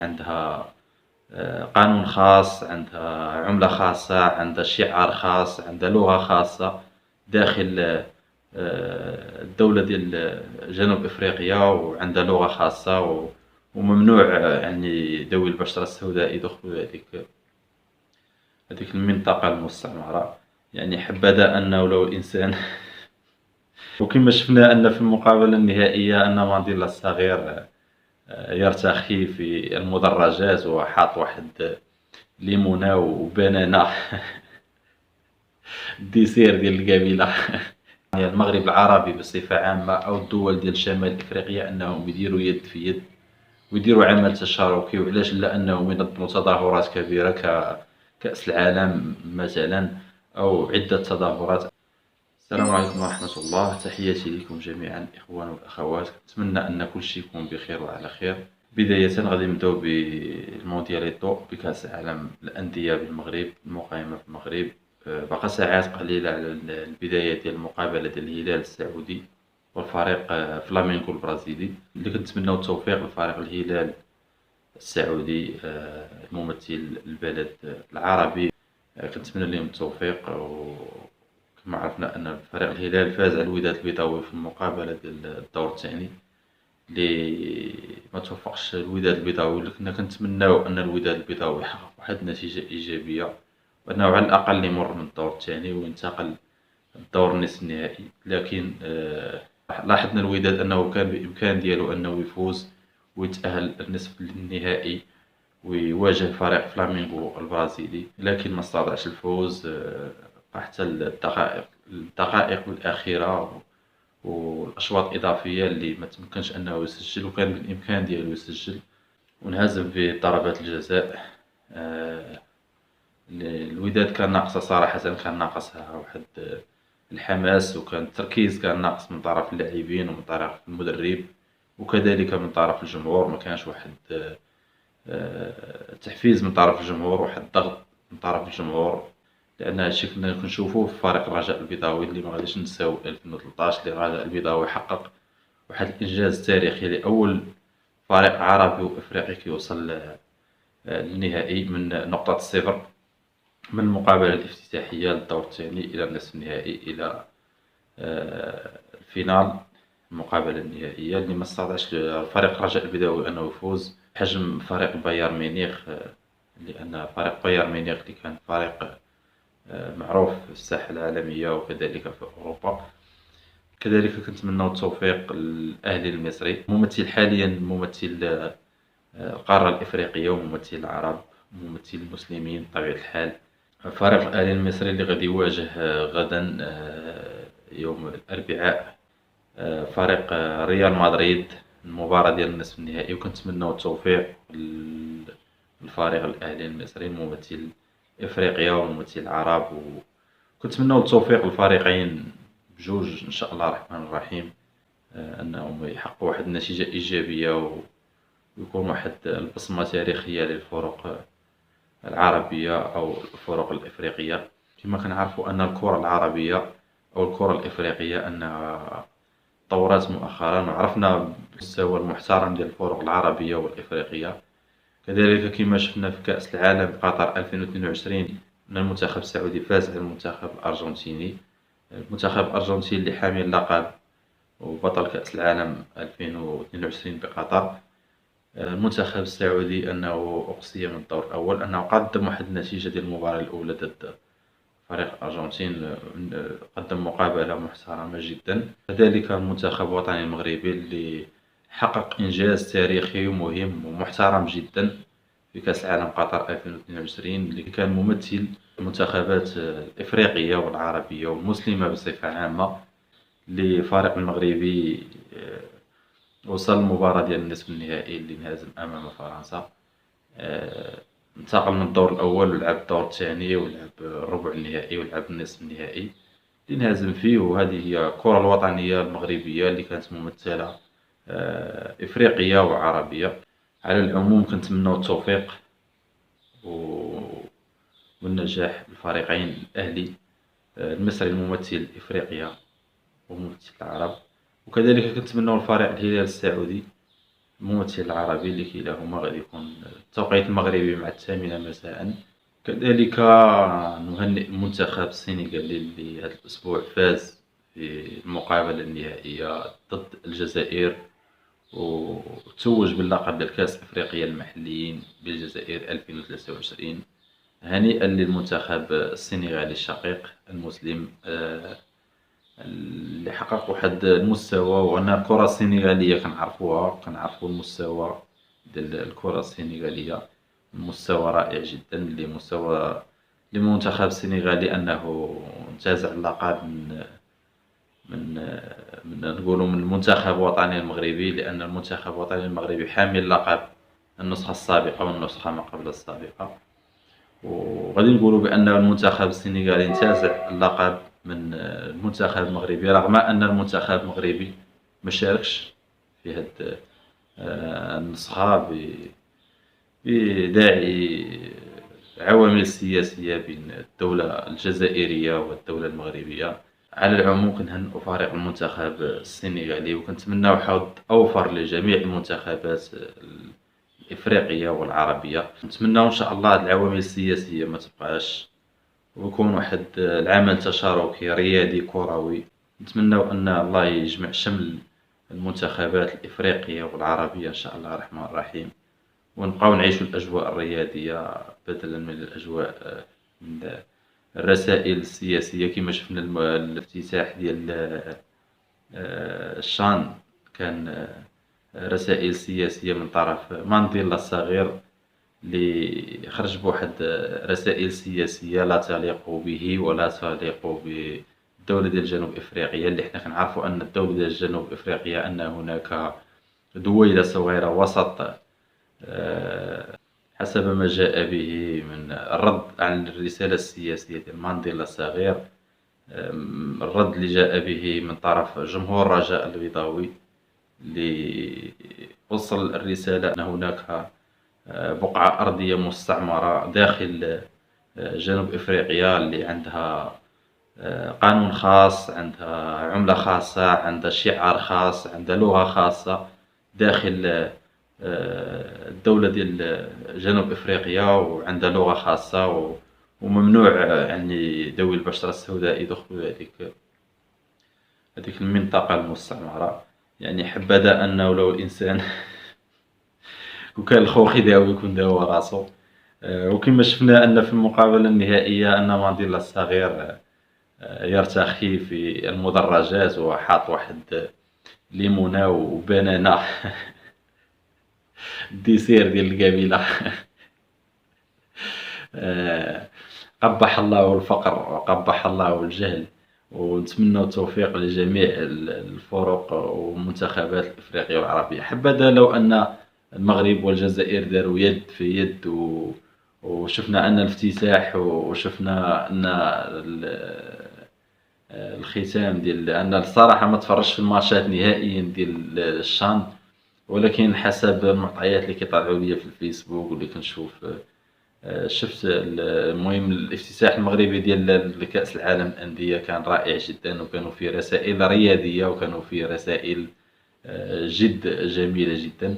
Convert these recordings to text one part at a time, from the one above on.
عندها قانون خاص، عندها عملة خاصة، عندها شعار خاص، عندها لغة خاصة داخل الدولة ديال جنوب إفريقيا، وعندها لغة خاصة وممنوع يعني ذوي البشرة السوداء يدخلوا هذيك المنطقة المستعمرة. يعني حبذا أنه لو الإنسان وكما شفنا أن في المقابلة النهائية أن مانديلا الصغير يرتخي في المدرجات وحاط واحد ليمونة وبنانة الديسير ديال القبيلة. يعني المغرب العربي بصفة عامة أو الدول ديال شمال إفريقيا أنهم يديروا يد في يد ويديروا عمل تشاركي، وعلاش لا أنهم ينظموا تظاهرات كبيرة كأس العالم مثلا أو عدة تظاهرات. السلام عليكم ورحمة الله، تحياتي لكم جميعا الإخوان والأخوات. نتمنى أن كل شيء يكون بخير وعلى خير. بداية غادي نبداو بالموندياليتو بكأس العالم الأندية بالمغرب المقيمة في المغرب. بقى ساعات قليلة على البداية ديال المقابلة ديال الهلال السعودي والفريق فلامينغو البرازيلي، اللي كنتمناو التوفيق لفريق الهلال السعودي ممثل البلد العربي. كنتمنى لهم التوفيق. وكما عرفنا أن فريق الهلال فاز على الوداد البيضاوي في المقابلة ديال الدور الثاني، اللي ما توفقش الوداد البيضاوي، اللي كنا كنتمناو أن الوداد البيضاوي يحقق واحد النتيجة إيجابية وأنه على الأقل يمر من الدور الثاني وينتقل الدور النصف النهائي. لكن لاحظنا الوداد أنه كان بإمكان ديالو أنه يفوز ويتأهل النصف النهائي ويواجه فريق فلامينغو البرازيلي، لكن ما استطاعش الفوز حتى الدقائق الأخيرة والأشواط الإضافية اللي ما تمكنش أنه يسجل، وكان بالإمكان ديالو يسجل وانهزم في ضربات الجزاء. الوداد كان ناقصة صراحة، كان ناقصها واحد الحماس، وكان التركيز كان ناقص من طرف اللاعبين ومن طرف المدرب وكذلك من طرف الجمهور. ما كانش واحد تحفيز من طرف الجمهور، واحد الضغط من طرف الجمهور، لأن هادشي كنا كنشوفوه في فريق الرجاء البيضاوي اللي ما غاديش نساو 2013، اللي الرجاء البيضاوي حقق واحد الإنجاز تاريخي لأول فريق عربي وإفريقي كيوصل للنهائي من نقطة الصفر، من المقابلة الافتتاحية للدور الثاني إلى النصف النهائي إلى الفينال، المقابلة النهائية اللي ما استطاعش فريق الرجاء البيضاوي أنه يفوز بحجم فريق بايرن ميونخ. لأن فريق بايرن ميونخ اللي كان فريق معروف في الساحة العالمية وكذلك في أوروبا. كذلك كنتمناو التوفيق للأهلي المصري، ممثل حاليا ممثل القارة الإفريقية وممثل العرب وممثل المسلمين بطبيعة الحال. فريق الأهلي المصري اللي غادي يواجه غدا يوم الأربعاء فريق ريال مدريد، المباراة ديال النصف النهائي، وكنتمناو التوفيق للفريق الأهلي المصري ممثل إفريقيا وممثل العرب، وكنتمناو التوفيق للفريقين بجوج إن شاء الله الرحمن الرحيم، أنهم يحققوا واحد النتيجة إيجابية ويكون واحد البصمة تاريخية للفرق العربية أو الفرق الإفريقية. كما كنعرفوا أن الكرة العربية أو الكرة الإفريقية أنها تطورات مؤخرا، وعرفنا المستوى المحترم ديال الفرق العربية والإفريقية. كذلك كما شفنا في كأس العالم قطر 2022 أن المنتخب السعودي فاز على المنتخب الأرجنتيني، المنتخب الأرجنتيني اللي حامل اللقب وبطل كأس العالم 2022 بقطر. المنتخب السعودي أنه أقصي من الدور الأول، أنه قدم واحد النتيجة ديال المباراة الأولى ضد فريق الأرجنتين، قدم مقابلة محترمة جدا. كذلك المنتخب الوطني المغربي اللي حقق إنجاز تاريخي ومهم ومحترم جدا في كأس العالم قطر 2022، اللي كان ممثل المنتخبات الإفريقية والعربية والمسلمة بصفة عامة. لفريق المغربي وصل المباراة ديال النصف النهائي اللي انهزم أمام فرنسا، انتقل من الدور الأول ولعب الدور الثاني ولعب الربع النهائي ولعب النصف النهائي اللي انهزم فيه. وهذه هي الكرة الوطنية المغربية اللي كانت ممثلة إفريقية وعربية. على العموم كنتمناو التوفيق والنجاح للفريقين، الأهلي المصري الممثل إفريقيا وممثل العرب، وكذلك كنتمناو الفريق الهلال السعودي الممثل العربي اللي كلاهما غادي يكون التوقيت المغربي مع 8 مساء. كذلك نهنئ المنتخب السنغالي اللي هذا الأسبوع فاز في المقابلة النهائية ضد الجزائر وتوج باللقب ديال كأس أفريقيا المحليين بالجزائر 2023. هنيئا للمنتخب السنغالي الشقيق المسلم اللي حقق واحد المستوى، وأنا الكرة السنغالية كنعرفوا المستوى ديال الكرة السنغالية، مستوى رائع جدا لمنتخب السنغالي أنه انتزع اللقب من نقولوا من المنتخب الوطني المغربي، لأن المنتخب الوطني المغربي حامل لقب النسخة السابقة والنسخة ما قبل السابقة، وغادي نقولوا بأن المنتخب السنغالي انتزع اللقب من المنتخب المغربي، رغم أن المنتخب المغربي ما شاركش في هاد النسخة بداعي عوامل سياسية بين الدولة الجزائرية والدولة المغربية. على العموم كنهنئو فريق المنتخب السنغالي وكنتمناو حظ أوفر لجميع المنتخبات الإفريقية والعربية. نتمناو إن شاء الله هاد العوامل السياسية ما تبقاش ويكون واحد العمل تشاركي رياضي كروي. نتمناو أن الله يجمع شمل المنتخبات الإفريقية والعربية إن شاء الله الرحمن الرحيم، ونبقاو نعيشوا الأجواء الرياضية بدلا من الأجواء من الرسائل السياسية. كما شفنا الافتتاح ديال الشان كان رسائل سياسية من طرف مانديلا الصغير اللي خرج بواحد رسائل سياسية لا تليق به ولا تليق بالدولة ديال جنوب إفريقيا، اللي حنا كنعرفوا أن الدولة ديال جنوب إفريقيا أن هناك دويلة صغيرة وسط حسب ما جاء به من الرد عن الرسالة السياسية ديال مانديلا الصغير، الرد اللي جاء به من طرف جمهور الرجاء البيضاوي اللي وصل الرسالة أن هناك بقعة أرضية مستعمرة داخل جنوب إفريقيا اللي عندها قانون خاص، عندها عملة خاصة، عندها شعار خاص، عندها لغة خاصة داخل الدولة ديال جنوب إفريقيا، وعندها لغة خاصة وممنوع يعني ذوي البشرة السوداء يدخلوا هذيك المنطقة المستعمرة. يعني حبذا أنه لو الإنسان وكان الخوخ داوي يكون داوى راسو. وكما شفنا أن في المقابلة النهائية أن مانديلا الصغير يرتخي في المدرجات وحاط واحد ليمونة وبنانة الديسير ديال القبيلة. قبح الله الفقر وقبح الله الجهل، ونتمنى التوفيق لجميع الفرق والمنتخبات الإفريقية والعربية. حبذا لو أن المغرب والجزائر داروا يد في يد وشفنا أن الافتتاح وشفنا أن الختام ديال، لأن الصراحة ما تفرجش في الماتشات نهائيا ديال الشان، ولكن حسب المعطيات اللي كيطلعوا لي في الفيسبوك واللي كنشوف شفت المهم الافتتاح المغربي ديال كأس العالم الأندية كان رائع جدا، وكانوا فيه رسائل رياضية وكانوا فيه رسائل جد جميلة جدا.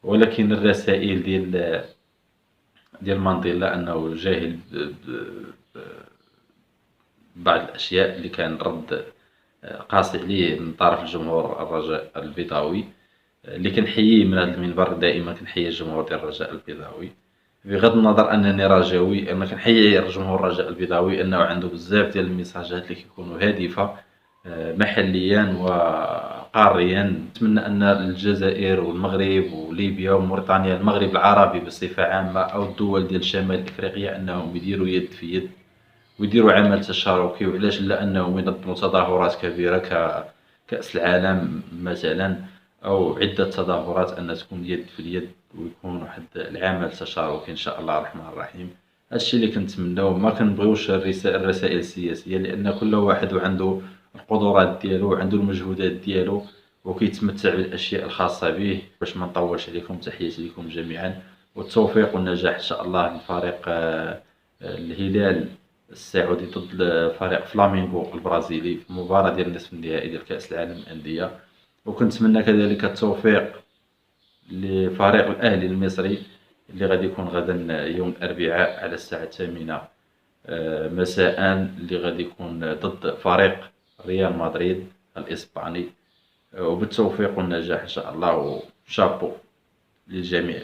ولكن الرسائل ديال مانديلا أنه جاهل بعض الأشياء اللي كان رد قاسي عليه من طرف الجمهور الرجاء البيضاوي، اللي كنحييه من هذا المنبر دائما كنحيي الجمهور ديال الرجاء البيضاوي، بغض النظر انني رجاوي. انا كنحيي الجمهور الرجاء البيضاوي انه عنده بزاف ديال الميساجات اللي كيكونوا هادفه محليا وقاريا. نتمنى ان الجزائر والمغرب وليبيا وموريتانيا، المغرب العربي بصفه عامه او الدول ديال شمال افريقيا، انهم يديروا يد في يد ويديروا عمل تشاركي، وعلاش لا انهم ينظموا تظاهرات كبيره كأس العالم مثلا، او عده تظاهرات ان تكون يد في اليد ويكون واحد العمل تشاركي ان شاء الله الرحمن الرحيم. هادشي اللي كنتمناو، ما كنبغيوش الرسائل السياسيه، لان كل واحد عنده القدرات ديالو وعنده المجهودات ديالو وكيتمتع بالاشياء الخاصه به. باش ما نطولش عليكم، تحياتي لكم جميعا والتوفيق والنجاح ان شاء الله لفريق الهلال السعودي ضد فريق فلامينغو البرازيلي في المباراة ديال نصف النهائي ديال كأس العالم للأندية. وكنتمنى كذلك التوفيق لفريق الأهلي المصري اللي غادي يكون غدا يوم الأربعاء على الساعة 8 مساء، اللي غادي يكون ضد فريق ريال مدريد الإسباني. وبالتوفيق والنجاح إن شاء الله، وشابو للجميع.